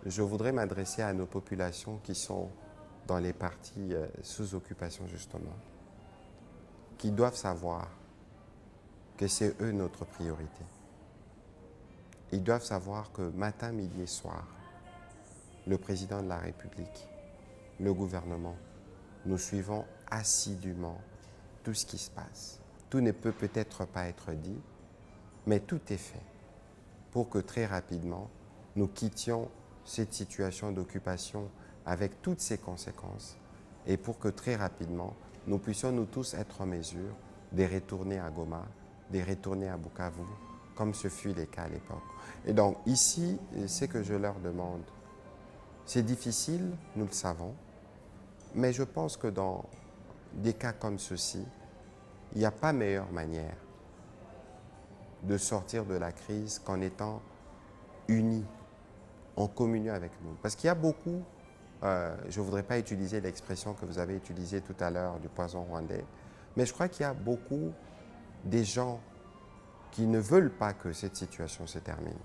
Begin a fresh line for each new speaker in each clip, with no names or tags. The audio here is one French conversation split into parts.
je voudrais m'adresser à nos populations qui sont dans les parties sous occupation justement, qui doivent savoir que c'est eux notre priorité. Ils doivent savoir que matin, midi et soir, le président de la République, le gouvernement, nous suivons assidûment tout ce qui se passe. Tout ne peut peut-être pas être dit, mais tout est fait pour que très rapidement, nous quittions cette situation d'occupation avec toutes ses conséquences et pour que très rapidement, nous puissions nous tous être en mesure de retourner à Goma, de retourner à Bukavu, comme ce fut le cas à l'époque. Et donc ici, ce que je leur demande, c'est difficile, nous le savons, mais je pense que dans des cas comme ceci, il n'y a pas meilleure manière de sortir de la crise qu'en étant unis, en communion avec nous. Parce qu'il y a beaucoup, je ne voudrais pas utiliser l'expression que vous avez utilisée tout à l'heure du poison rwandais, mais je crois qu'il y a beaucoup des gens qui ne veulent pas que cette situation se termine.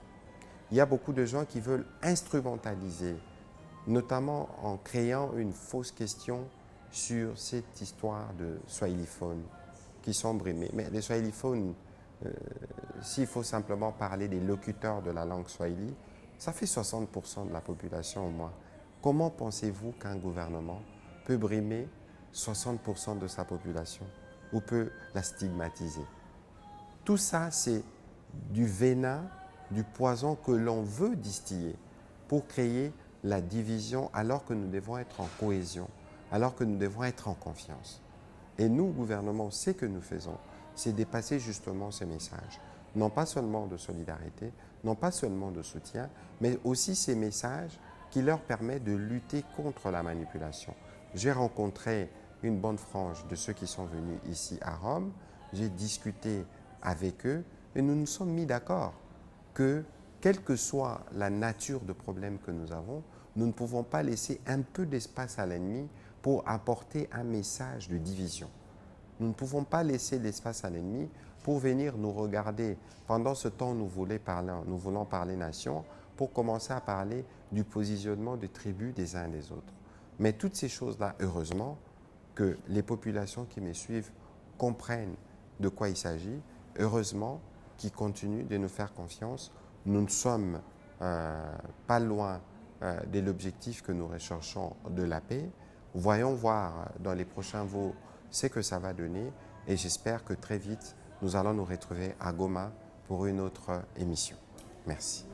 Il y a beaucoup de gens qui veulent instrumentaliser, notamment en créant une fausse question sur cette histoire de swahiliphones qui sont brimés. Mais les swahiliphones, s'il faut simplement parler des locuteurs de la langue swahili, ça fait 60% de la population au moins. Comment pensez-vous qu'un gouvernement peut brimer 60% de sa population ou peut la stigmatiser? Tout ça, c'est du venin, du poison que l'on veut distiller pour créer la division alors que nous devons être en cohésion, alors que nous devons être en confiance. Et nous, gouvernement, ce que nous faisons, c'est dépasser justement ces messages. Non pas seulement de solidarité, non pas seulement de soutien, mais aussi ces messages qui leur permettent de lutter contre la manipulation. J'ai rencontré une bonne frange de ceux qui sont venus ici à Rome, j'ai discuté avec eux et nous nous sommes mis d'accord que, quelle que soit la nature de problème que nous avons, nous ne pouvons pas laisser un peu d'espace à l'ennemi pour apporter un message de division. Nous ne pouvons pas laisser l'espace à l'ennemi pour venir nous regarder. Pendant ce temps, nous voulons parler nation pour commencer à parler du positionnement des tribus des uns et des autres. Mais toutes ces choses-là, heureusement, que les populations qui me suivent comprennent de quoi il s'agit, heureusement qu'ils continuent de nous faire confiance. Nous ne sommes pas loin de l'objectif que nous recherchons de la paix. Voyons voir dans les prochains jours ce que ça va donner et j'espère que très vite, nous allons nous retrouver à Goma pour une autre émission. Merci.